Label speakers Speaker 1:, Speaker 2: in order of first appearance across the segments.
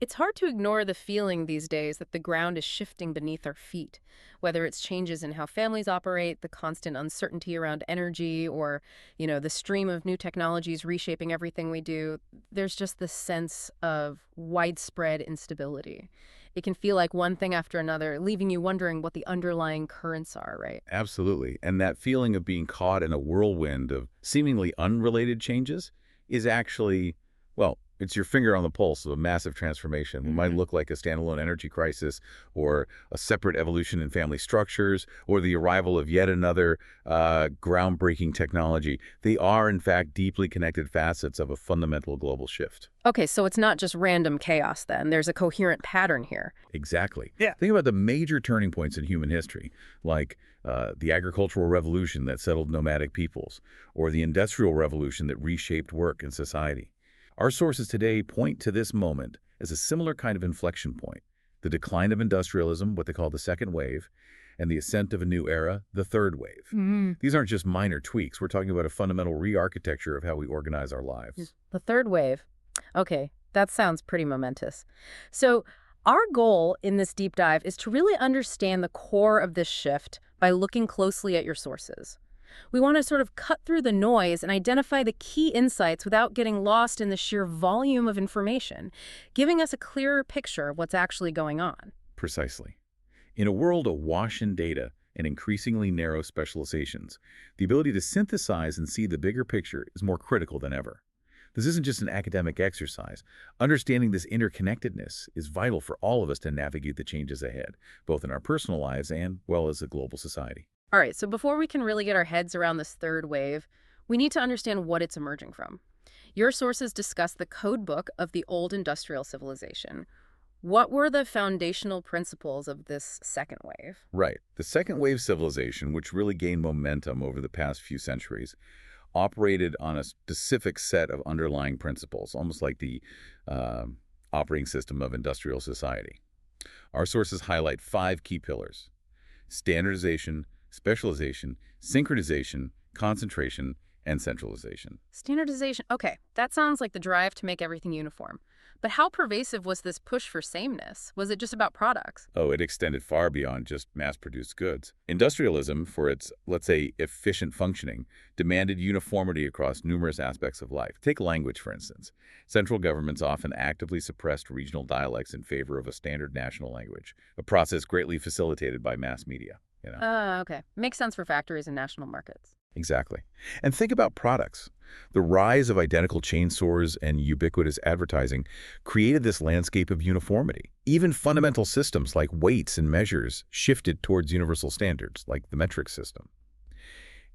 Speaker 1: It's hard to ignore the feeling these days that the ground is shifting beneath our feet, whether it's changes in how families operate, the constant uncertainty around energy, or, the stream of new technologies reshaping everything we do. There's just this sense of widespread instability. It can feel like one thing after another, leaving you wondering what the underlying currents are, right?
Speaker 2: Absolutely. And that feeling of being caught in a whirlwind of seemingly unrelated changes is actually, well, it's your finger on the pulse of a massive transformation. It might look like a standalone energy crisis or a separate evolution in family structures or the arrival of yet another groundbreaking technology. They are, in fact, deeply connected facets of a fundamental global shift.
Speaker 1: Okay, so it's not just random chaos then. There's a coherent pattern here.
Speaker 2: Exactly. Yeah. Think about the major turning points in human history, like the agricultural revolution that settled nomadic peoples, or the industrial revolution that reshaped work and society. Our sources today point to this moment as a similar kind of inflection point: the decline of industrialism, what they call the second wave, and the ascent of a new era, the third wave. These aren't just minor tweaks. We're talking about a fundamental re-architecture of how we organize our lives.
Speaker 1: The third wave. Okay, that sounds pretty momentous. So, our goal in this deep dive is to really understand the core of this shift by looking closely at your sources. We want to sort of cut through the noise and identify the key insights without getting lost in the sheer volume of information, giving us a clearer picture of what's actually going on.
Speaker 2: Precisely. In a world awash in data and increasingly narrow specializations, the ability to synthesize and see the bigger picture is more critical than ever. This isn't just an academic exercise. Understanding this interconnectedness is vital for all of us to navigate the changes ahead, both in our personal lives and, well, as a global society.
Speaker 1: All right, so before we can really get our heads around this third wave, we need to understand what it's emerging from. Your sources discuss the code book of the old industrial civilization. What were the foundational principles of this second wave?
Speaker 2: Right. The second wave civilization, which really gained momentum over the past few centuries, operated on a specific set of underlying principles, almost like the operating system of industrial society. Our sources highlight 5 key pillars: standardization, specialization, synchronization, concentration, and centralization.
Speaker 1: Standardization. Okay, that sounds like the drive to make everything uniform. But how pervasive was this push for sameness? Was it just about products?
Speaker 2: Oh, it extended far beyond just mass-produced goods. Industrialism, for its, let's say, efficient functioning, demanded uniformity across numerous aspects of life. Take language, for instance. Central governments often actively suppressed regional dialects in favor of a standard national language, a process greatly facilitated by mass media.
Speaker 1: Okay. Makes sense for factories and national markets.
Speaker 2: Exactly. And think about products. The rise of identical chain stores and ubiquitous advertising created this landscape of uniformity. Even fundamental systems like weights and measures shifted towards universal standards, like the metric system.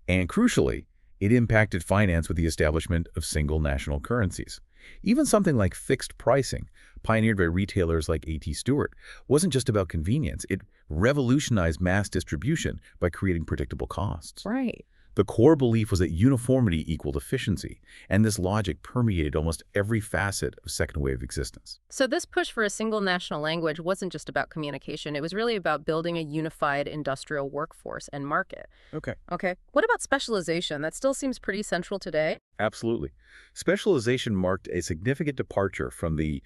Speaker 2: And crucially, it impacted finance with the establishment of single national currencies. Even something like fixed pricing, pioneered by retailers like A.T. Stewart, wasn't just about convenience. It revolutionized mass distribution by creating predictable costs.
Speaker 1: Right.
Speaker 2: The core belief was that uniformity equaled efficiency, and this logic permeated almost every facet of second wave existence.
Speaker 1: So this push for a single national language wasn't just about communication. It was really about building a unified industrial workforce and market.
Speaker 2: Okay.
Speaker 1: Okay. What about specialization? That still seems pretty central today.
Speaker 2: Absolutely. Specialization marked a significant departure from the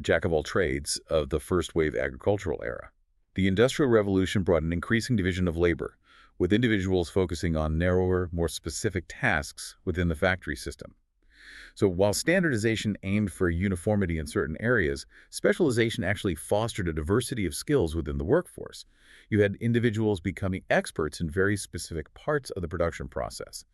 Speaker 2: jack-of-all-trades of the first wave agricultural era. The Industrial Revolution brought an increasing division of labor, with individuals focusing on narrower, more specific tasks within the factory system. So while standardization aimed for uniformity in certain areas, specialization actually fostered a diversity of skills within the workforce. You had individuals becoming experts in very specific parts of the production process,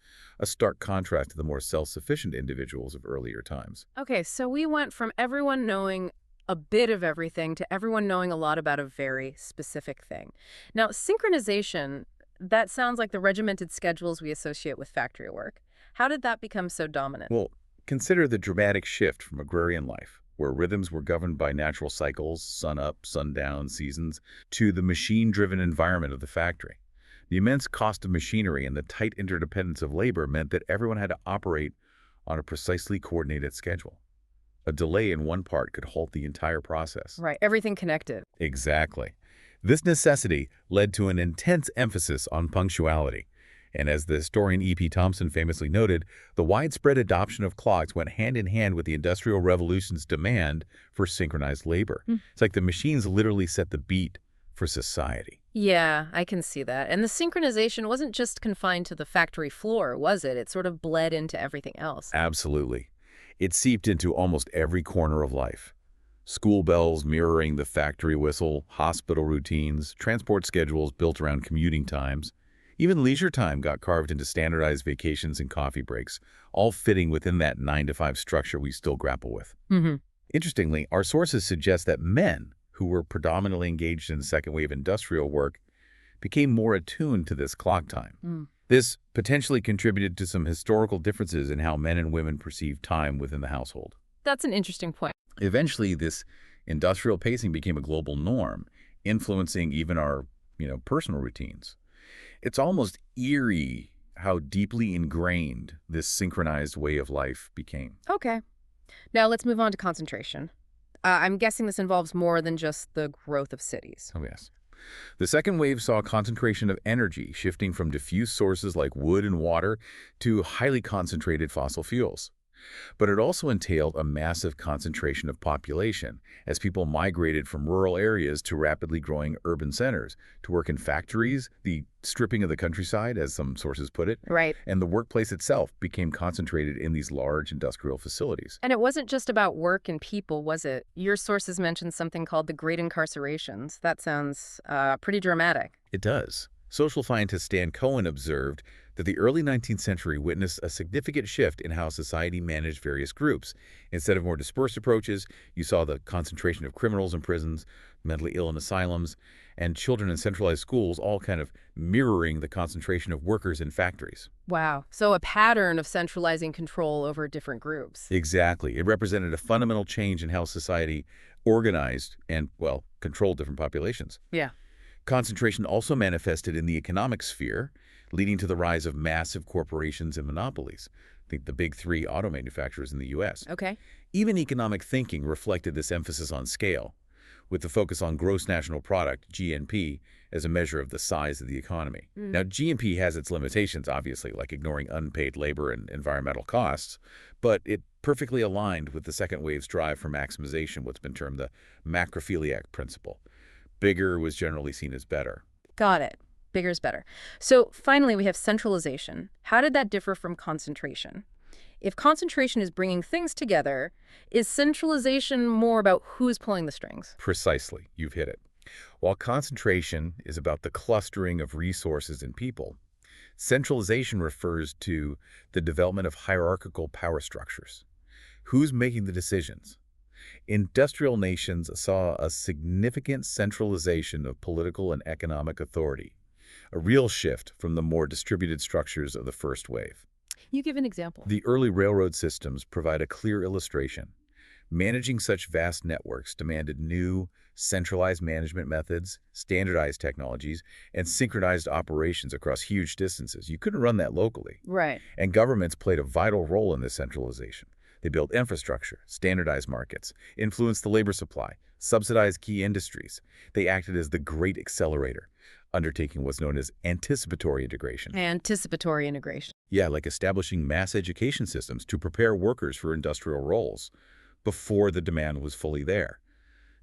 Speaker 2: a stark contrast to the more self-sufficient individuals of earlier times.
Speaker 1: Okay, so we went from everyone knowing a bit of everything to everyone knowing a lot about a very specific thing. Now, synchronization, that sounds like the regimented schedules we associate with factory work. How did that become so dominant?
Speaker 2: Well, consider the dramatic shift from agrarian life, where rhythms were governed by natural cycles, sun-up, sundown, seasons, to the machine-driven environment of the factory. The immense cost of machinery and the tight interdependence of labor meant that everyone had to operate on a precisely coordinated schedule. A delay in one part could halt the entire process.
Speaker 1: Right, everything connected.
Speaker 2: Exactly. This necessity led to an intense emphasis on punctuality. And as the historian E.P. Thompson famously noted, the widespread adoption of clocks went hand in hand with the Industrial Revolution's demand for synchronized labor.
Speaker 1: Hmm.
Speaker 2: It's like the machines literally set the beat for society.
Speaker 1: Yeah, I can see that. And the synchronization wasn't just confined to the factory floor, was it? It sort of bled into everything else.
Speaker 2: Absolutely. It seeped into almost every corner of life. School bells mirroring the factory whistle, hospital routines, transport schedules built around commuting times. Even leisure time got carved into standardized vacations and coffee breaks, all fitting within that 9-to-5 structure we still grapple with.
Speaker 1: Hmm.
Speaker 2: Interestingly, our sources suggest that men, who were predominantly engaged in second-wave industrial work, became more attuned to this clock time.
Speaker 1: Mm.
Speaker 2: This potentially contributed to some historical differences in how men and women perceived time within the household.
Speaker 1: That's an interesting point.
Speaker 2: Eventually, this industrial pacing became a global norm, influencing even our, personal routines. It's almost eerie how deeply ingrained this synchronized way of life became.
Speaker 1: Okay. Now let's move on to concentration. I'm guessing this involves more than just the growth of cities.
Speaker 2: Oh, yes. The second wave saw a concentration of energy shifting from diffuse sources like wood and water to highly concentrated fossil fuels. But it also entailed a massive concentration of population as people migrated from rural areas to rapidly growing urban centers to work in factories, the stripping of the countryside, as some sources put it,
Speaker 1: Right.
Speaker 2: and the workplace itself became concentrated in these large industrial facilities.
Speaker 1: And it wasn't just about work and people, was it? Your sources mentioned something called the Great Incarcerations. That sounds pretty dramatic.
Speaker 2: It does. Social scientist Stan Cohen observed that the early 19th century witnessed a significant shift in how society managed various groups. Instead of more dispersed approaches, you saw the concentration of criminals in prisons, mentally ill in asylums, and children in centralized schools, all kind of mirroring the concentration of workers in factories.
Speaker 1: Wow. So a pattern of centralizing control over different groups.
Speaker 2: Exactly. It represented a fundamental change in how society organized and, well, controlled different populations.
Speaker 1: Yeah.
Speaker 2: Concentration also manifested in the economic sphere, leading to the rise of massive corporations and monopolies. Think the big three auto manufacturers in the U.S.
Speaker 1: Okay.
Speaker 2: Even economic thinking reflected this emphasis on scale, with the focus on gross national product, GNP, as a measure of the size of the economy. Now, GNP has its limitations, obviously, like ignoring unpaid labor and environmental costs, but it perfectly aligned with the second wave's drive for maximization, what's been termed the macrophiliac principle. Bigger was generally seen as better.
Speaker 1: Got it. Bigger is better. So finally, we have centralization. How did that differ from concentration? If concentration is bringing things together, is centralization more about who's pulling the strings?
Speaker 2: Precisely. You've hit it. While concentration is about the clustering of resources and people, centralization refers to the development of hierarchical power structures. Who's making the decisions? Industrial nations saw a significant centralization of political and economic authority, a real shift from the more distributed structures of the first wave.
Speaker 1: You give an example.
Speaker 2: The early railroad systems provide a clear illustration. Managing such vast networks demanded new, centralized management methods, standardized technologies, and synchronized operations across huge distances. You couldn't run that locally.
Speaker 1: Right.
Speaker 2: And governments played a vital role in this centralization. They built infrastructure, standardized markets, influenced the labor supply, subsidized key industries. They acted as the great accelerator, undertaking what's known as anticipatory integration.
Speaker 1: Anticipatory integration.
Speaker 2: Yeah, like establishing mass education systems to prepare workers for industrial roles before the demand was fully there.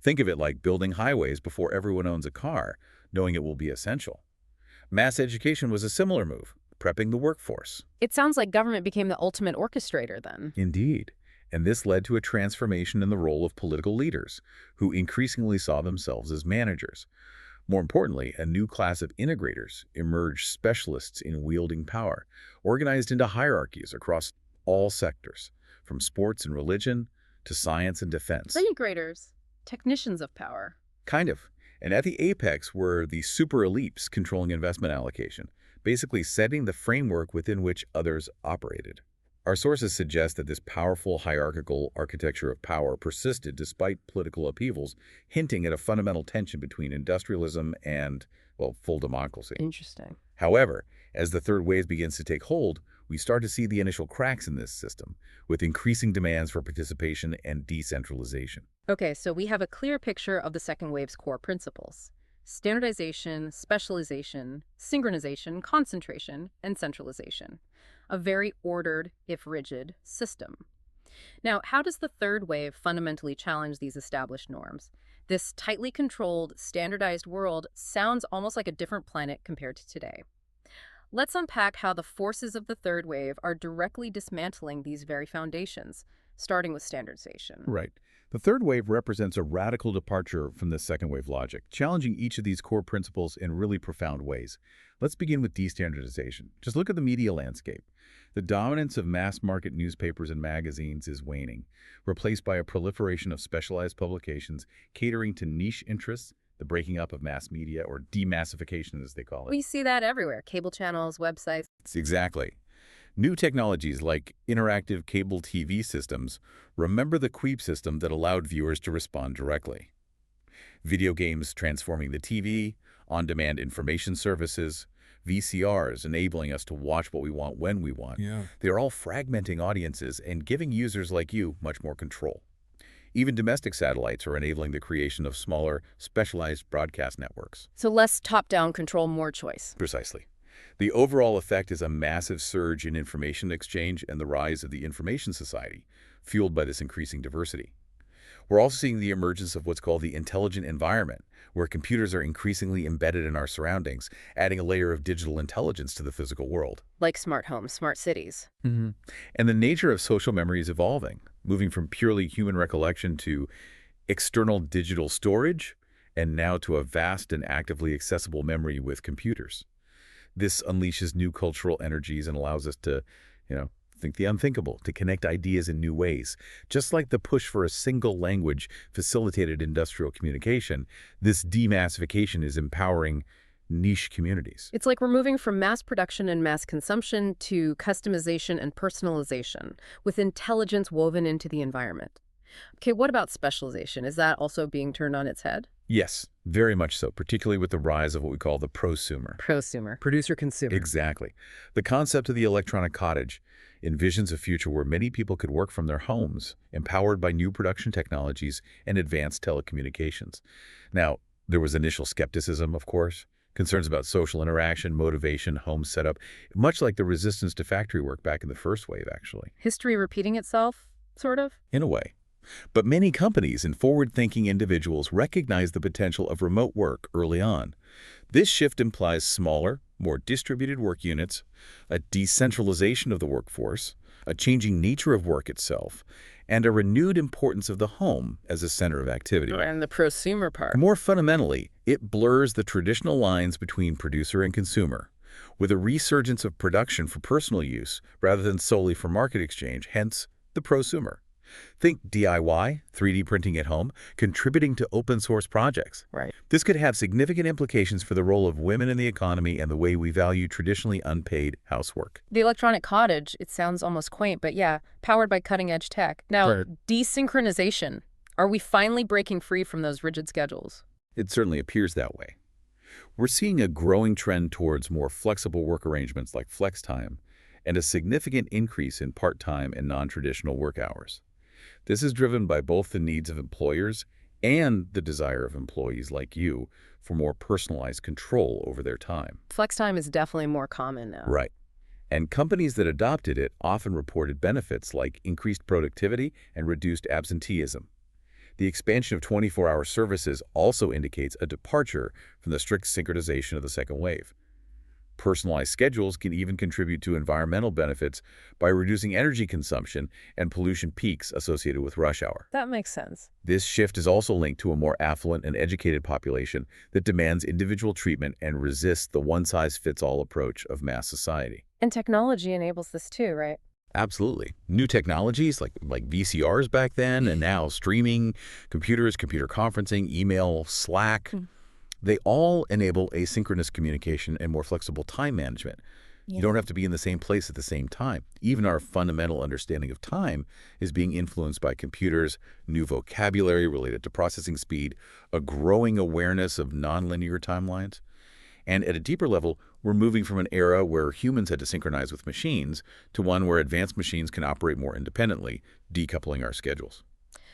Speaker 2: Think of it like building highways before everyone owns a car, knowing it will be essential. Mass education was a similar move, prepping the workforce.
Speaker 1: It sounds like government became the ultimate orchestrator then.
Speaker 2: Indeed. And this led to a transformation in the role of political leaders, who increasingly saw themselves as managers. More importantly, a new class of integrators emerged, specialists in wielding power, organized into hierarchies across all sectors, from sports and religion to science and defense.
Speaker 1: Integrators, technicians of power.
Speaker 2: Kind of. And at the apex were the super elites controlling investment allocation, basically setting the framework within which others operated. Our sources suggest that this powerful hierarchical architecture of power persisted despite political upheavals, hinting at a fundamental tension between industrialism and, well, full democracy.
Speaker 1: Interesting.
Speaker 2: However, as the third wave begins to take hold, we start to see the initial cracks in this system, with increasing demands for participation and decentralization.
Speaker 1: Okay, so we have a clear picture of the second wave's core principles. standardization, specialization, synchronization, concentration, and centralization. A very ordered, if rigid, system. Now, how does the third wave fundamentally challenge these established norms? This tightly controlled, standardized world sounds almost like a different planet compared to today. Let's unpack how the forces of the third wave are directly dismantling these very foundations, starting with standardization.
Speaker 2: Right. The third wave represents a radical departure from the second wave logic, challenging each of these core principles in really profound ways. Let's begin with destandardization. Just look at the media landscape. The dominance of mass market newspapers and magazines is waning, replaced by a proliferation of specialized publications catering to niche interests, the breaking up of mass media, or demassification as they call it.
Speaker 1: We see that everywhere, cable channels, websites.
Speaker 2: Exactly. New technologies like interactive cable TV systems remember the Queep system that allowed viewers to respond directly. Video games transforming the TV, on-demand information services, VCRs enabling us to watch what we want when we want.
Speaker 3: Yeah.
Speaker 2: They are all fragmenting audiences and giving users like you much more control. Even domestic satellites are enabling the creation of smaller, specialized broadcast networks.
Speaker 1: So less top-down control, more choice.
Speaker 2: Precisely. The overall effect is a massive surge in information exchange and the rise of the information society, fueled by this increasing diversity. We're also seeing the emergence of what's called the intelligent environment, where computers are increasingly embedded in our surroundings, adding a layer of digital intelligence to the physical world.
Speaker 1: Like smart homes, smart cities.
Speaker 2: And the nature of social memory is evolving, moving from purely human recollection to external digital storage, and now to a vast and actively accessible memory with computers. This unleashes new cultural energies and allows us to, think the unthinkable, to connect ideas in new ways. Just like the push for a single language facilitated industrial communication, this demassification is empowering niche communities.
Speaker 1: It's like we're moving from mass production and mass consumption to customization and personalization, with intelligence woven into the environment. Okay, what about specialization? Is that also being turned on its head?
Speaker 2: Yes, very much so, particularly with the rise of what we call the prosumer.
Speaker 1: Prosumer.
Speaker 3: Producer-consumer.
Speaker 2: Exactly. The concept of the electronic cottage envisions a future where many people could work from their homes, empowered by new production technologies and advanced telecommunications. Now, there was initial skepticism, of course, concerns about social interaction, motivation, home setup, much like the resistance to factory work back in the first wave, actually.
Speaker 1: History repeating itself, sort of?
Speaker 2: In a way. But many companies and forward-thinking individuals recognize the potential of remote work early on. This shift implies smaller, more distributed work units, a decentralization of the workforce, a changing nature of work itself, and a renewed importance of the home as a center of activity.
Speaker 1: And the prosumer part.
Speaker 2: More fundamentally, it blurs the traditional lines between producer and consumer, with a resurgence of production for personal use rather than solely for market exchange, hence the prosumer. Think DIY, 3D printing at home, contributing to open source projects.
Speaker 1: Right.
Speaker 2: This could have significant implications for the role of women in the economy and the way we value traditionally unpaid housework.
Speaker 1: The electronic cottage, it sounds almost quaint, but yeah, powered by cutting-edge tech. Now,
Speaker 3: Right.
Speaker 1: desynchronization. Are we finally breaking free from those rigid schedules?
Speaker 2: It certainly appears that way. We're seeing a growing trend towards more flexible work arrangements like flex time and a significant increase in part-time and non-traditional work hours. This is driven by both the needs of employers and the desire of employees like you for more personalized control over their time.
Speaker 1: Flex time is definitely more common now.
Speaker 2: Right. And companies that adopted it often reported benefits like increased productivity and reduced absenteeism. The expansion of 24-hour services also indicates a departure from the strict synchronization of the second wave. Personalized schedules can even contribute to environmental benefits by reducing energy consumption and pollution peaks associated with rush hour.
Speaker 1: That makes sense.
Speaker 2: This shift is also linked to a more affluent and educated population that demands individual treatment and resists the one-size-fits-all approach of mass society.
Speaker 1: And technology enables this too, right?
Speaker 2: Absolutely. New technologies like VCRs back then and now streaming, computers, computer conferencing, email, Slack, they all enable asynchronous communication and more flexible time management. You don't have to be in the same place at the same time. Even our fundamental understanding of time is being influenced by computers, new vocabulary related to processing speed, a growing awareness of nonlinear timelines. And at a deeper level, we're moving from an era where humans had to synchronize with machines to one where advanced machines can operate more independently, decoupling our schedules.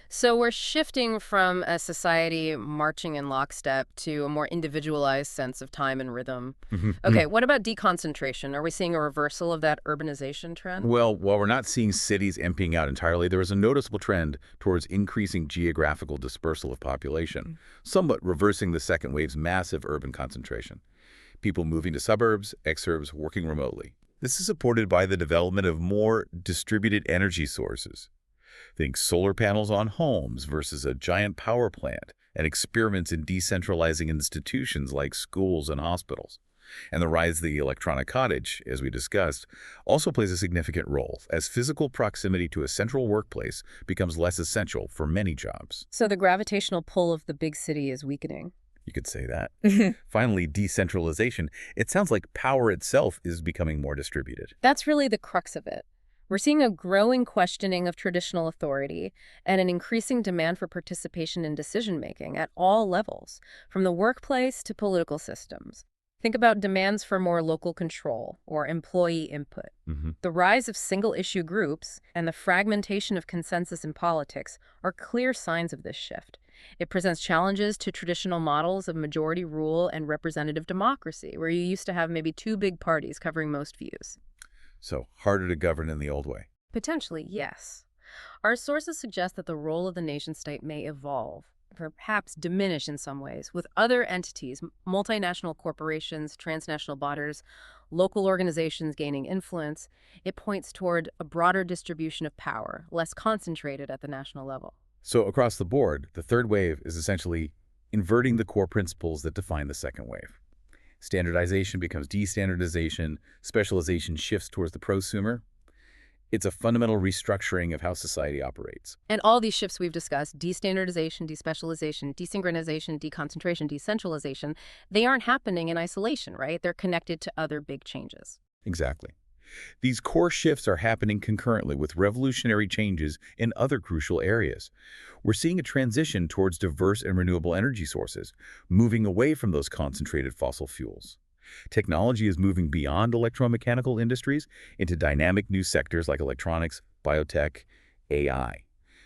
Speaker 1: So we're shifting from a society marching in lockstep to a more individualized sense of time and rhythm.
Speaker 2: Mhm.
Speaker 1: Okay, what about deconcentration? Are we seeing a reversal of that urbanization trend?
Speaker 2: Well, while we're not seeing cities emptying out entirely, there is a noticeable trend towards increasing geographical dispersal of population, somewhat reversing the second wave's massive urban concentration. People moving to suburbs, exurbs, working remotely. This is supported by the development of more distributed energy sources. Think solar panels on homes versus a giant power plant, and experiments in decentralizing institutions like schools and hospitals. And the rise of the electronic cottage, as we discussed, also plays a significant role, as physical proximity to a central workplace becomes less essential for many jobs.
Speaker 1: So the gravitational pull of the big city is weakening.
Speaker 2: You could say that. Finally, decentralization. It sounds like power itself is becoming more distributed.
Speaker 1: That's really the crux of it. We're seeing a growing questioning of traditional authority and an increasing demand for participation in decision-making at all levels, from the workplace to political systems. Think about demands for more local control or employee input.
Speaker 2: hmm
Speaker 1: The rise of single-issue groups and the fragmentation of consensus in politics are clear signs of this shift. It presents challenges to traditional models of majority rule and representative democracy, where you used to have maybe two big parties covering most views.
Speaker 2: So, harder to govern in the old way.
Speaker 1: Potentially, yes. Our sources suggest that the role of the nation-state may evolve, perhaps diminish in some ways, with other entities, multinational corporations, transnational borders, local organizations gaining influence. It points toward a broader distribution of power, less concentrated at the national level.
Speaker 2: So, across the board, the third wave is essentially inverting the core principles that define the second wave. Standardization becomes destandardization, specialization shifts towards the prosumer. It's a fundamental restructuring of how society operates.
Speaker 1: And all these shifts we've discussed, destandardization, despecialization, desynchronization, deconcentration, decentralization, they aren't happening in isolation, right? They're connected to other big changes.
Speaker 2: Exactly. These core shifts are happening concurrently with revolutionary changes in other crucial areas. We're seeing a transition towards diverse and renewable energy sources, moving away from those concentrated fossil fuels. Technology is moving beyond electromechanical industries into dynamic new sectors like electronics, biotech, AI.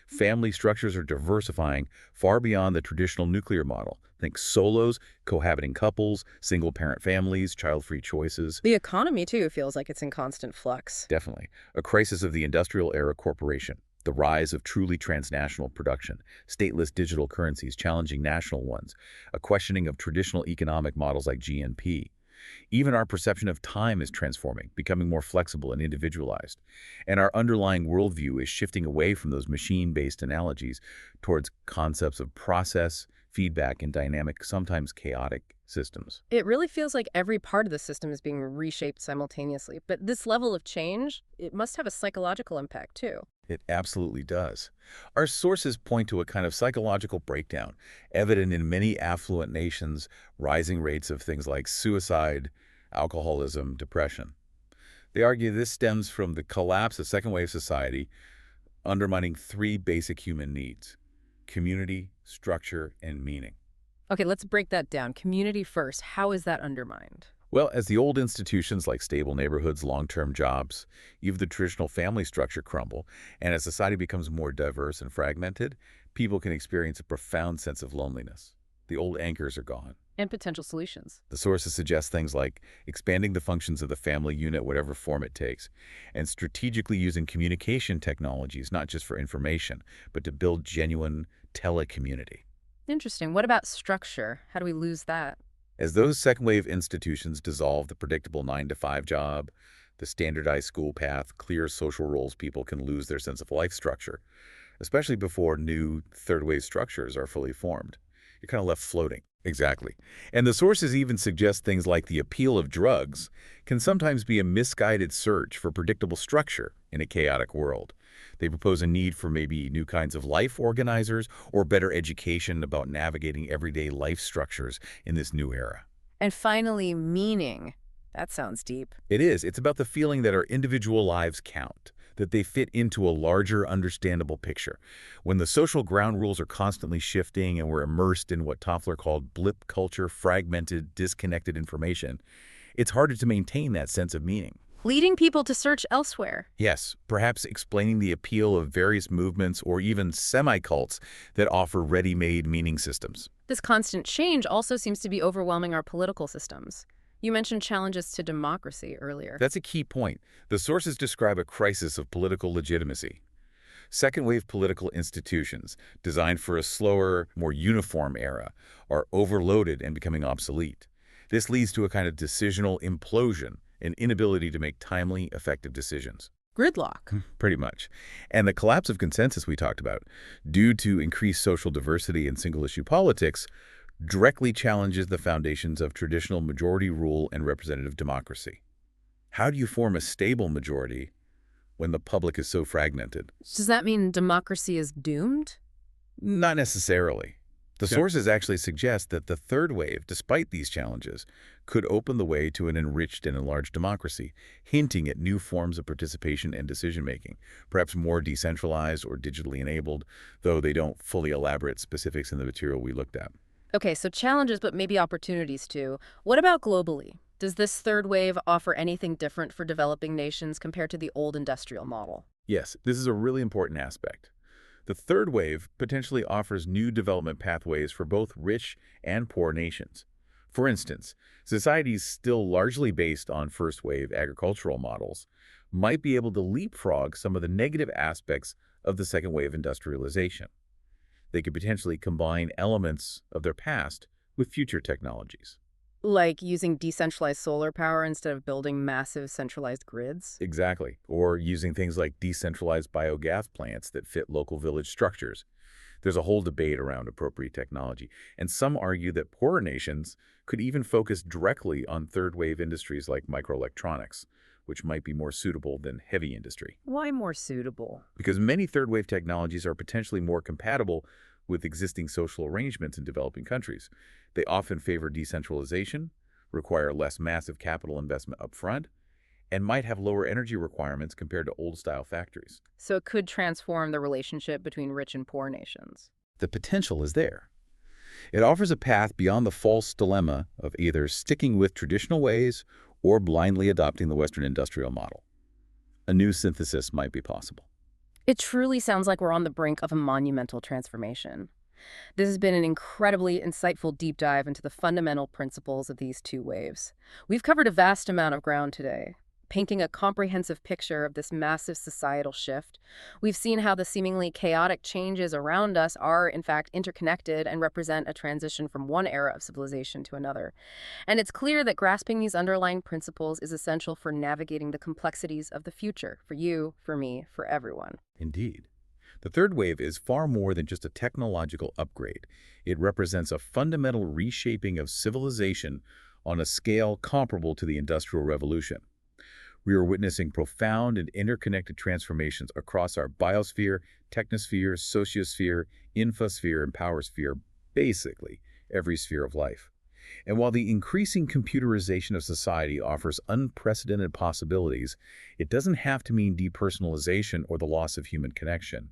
Speaker 2: Family structures are diversifying far beyond the traditional nuclear model. Think solos, cohabiting couples, single-parent families, child-free choices.
Speaker 1: The economy, too, feels like it's in constant flux.
Speaker 2: Definitely. A crisis of the industrial era corporation. The rise of truly transnational production, stateless digital currencies challenging national ones, a questioning of traditional economic models like GNP. Even our perception of time is transforming, becoming more flexible and individualized. And our underlying worldview is shifting away from those machine-based analogies towards concepts of process, feedback, and dynamic, sometimes chaotic systems.
Speaker 1: It really feels like every part of the system is being reshaped simultaneously. But this level of change, it must have a psychological impact, too.
Speaker 2: It absolutely does. Our sources point to a kind of psychological breakdown, evident in many affluent nations, rising rates of things like suicide, alcoholism, depression. They argue this stems from the collapse of second-wave society, undermining three basic human needs: community, structure, and meaning.
Speaker 1: Okay, let's break that down. Community first. How is that undermined?
Speaker 2: Well, as the old institutions like stable neighborhoods, long-term jobs, even the traditional family structure crumble, and as society becomes more diverse and fragmented, people can experience a profound sense of loneliness. The old anchors are gone.
Speaker 1: And potential solutions.
Speaker 2: The sources suggest things like expanding the functions of the family unit, whatever form it takes, and strategically using communication technologies, not just for information, but to build genuine telecommunity.
Speaker 1: Interesting. What about structure? How do we lose that?
Speaker 2: As those second-wave institutions dissolve the predictable 9-to-5 job, the standardized school path, clear social roles, people can lose their sense of life structure, especially before new third-wave structures are fully formed. You're kind of left floating. Exactly. And the sources even suggest things like the appeal of drugs can sometimes be a misguided search for predictable structure in a chaotic world. They propose a need for maybe new kinds of life organizers or better education about navigating everyday life structures in this new era.
Speaker 1: And finally, meaning. That sounds deep.
Speaker 2: It is. It's about the feeling that our individual lives count, that they fit into a larger, understandable picture. When the social ground rules are constantly shifting and we're immersed in what Toffler called blip culture, fragmented, disconnected information, it's harder to maintain that sense of meaning.
Speaker 1: leading people to search elsewhere.
Speaker 2: Yes, perhaps explaining the appeal of various movements or even semi-cults that offer ready-made meaning systems.
Speaker 1: This constant change also seems to be overwhelming our political systems. You mentioned challenges to democracy earlier.
Speaker 2: That's a key point. The sources describe a crisis of political legitimacy. Second-wave political institutions, designed for a slower, more uniform era, are overloaded and becoming obsolete. This leads to a kind of decisional implosion, an inability to make timely, effective decisions.
Speaker 1: Gridlock.
Speaker 2: Pretty much. And the collapse of consensus we talked about, due to increased social diversity and single-issue politics, directly challenges the foundations of traditional majority rule and representative democracy. How do you form a stable majority when the public is so fragmented?
Speaker 1: Does that mean democracy is doomed?
Speaker 2: Not necessarily. The
Speaker 3: Yeah.
Speaker 2: sources actually suggest that the third wave, despite these challenges, could open the way to an enriched and enlarged democracy, hinting at new forms of participation and decision-making, perhaps more decentralized or digitally enabled, though they don't fully elaborate specifics in the material we looked at.
Speaker 1: Okay, so challenges, but maybe opportunities too. What about globally? Does this third wave offer anything different for developing nations compared to the old industrial model?
Speaker 2: Yes, this is a really important aspect. The third wave potentially offers new development pathways for both rich and poor nations. For instance, societies still largely based on first-wave agricultural models might be able to leapfrog some of the negative aspects of the second-wave industrialization. They could potentially combine elements of their past with future technologies.
Speaker 1: Like using decentralized solar power instead of building massive centralized grids?
Speaker 2: Exactly. Or using things like decentralized biogas plants that fit local village structures. There's a whole debate around appropriate technology, and some argue that poorer nations could even focus directly on third-wave industries like microelectronics, which might be more suitable than heavy industry.
Speaker 1: Why more suitable?
Speaker 2: Because many third-wave technologies are potentially more compatible with existing social arrangements in developing countries. They often favor decentralization, require less massive capital investment upfront, and might have lower energy requirements compared to old-style factories.
Speaker 1: So it could transform the relationship between rich and poor nations.
Speaker 2: The potential is there. It offers a path beyond the false dilemma of either sticking with traditional ways or blindly adopting the Western industrial model. A new synthesis might be possible.
Speaker 1: It truly sounds like we're on the brink of a monumental transformation. This has been an incredibly insightful deep dive into the fundamental principles of these two waves. We've covered a vast amount of ground today, painting a comprehensive picture of this massive societal shift. We've seen how the seemingly chaotic changes around us are, in fact, interconnected and represent a transition from one era of civilization to another. And it's clear that grasping these underlying principles is essential for navigating the complexities of the future, for you, for me, for everyone.
Speaker 2: Indeed. The third wave is far more than just a technological upgrade. It represents a fundamental reshaping of civilization on a scale comparable to the Industrial Revolution. We are witnessing profound and interconnected transformations across our biosphere, technosphere, sociosphere, infosphere, and power sphere, basically every sphere of life. And while the increasing computerization of society offers unprecedented possibilities, it doesn't have to mean depersonalization or the loss of human connection.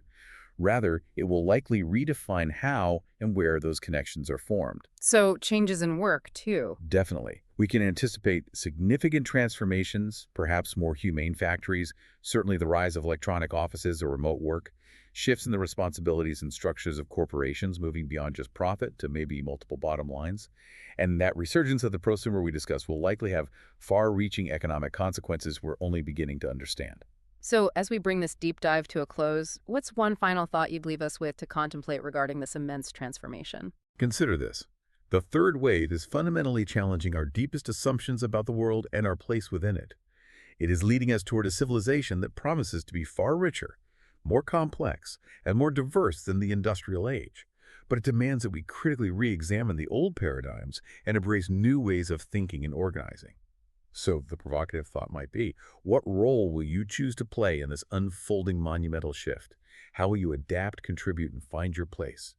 Speaker 2: Rather, it will likely redefine how and where those connections are formed.
Speaker 1: So changes in work, too.
Speaker 2: Definitely. We can anticipate significant transformations, perhaps more humane factories, certainly the rise of electronic offices or remote work, shifts in the responsibilities and structures of corporations moving beyond just profit to maybe multiple bottom lines. And that resurgence of the prosumer we discussed will likely have far-reaching economic consequences we're only beginning to understand.
Speaker 1: So as we bring this deep dive to a close, what's one final thought you'd leave us with to contemplate regarding this immense transformation?
Speaker 2: Consider this. The third wave is fundamentally challenging our deepest assumptions about the world and our place within it. It is leading us toward a civilization that promises to be far richer, more complex, and more diverse than the industrial age. But it demands that we critically re-examine the old paradigms and embrace new ways of thinking and organizing. So the provocative thought might be, what role will you choose to play in this unfolding monumental shift? How will you adapt, contribute, and find your place?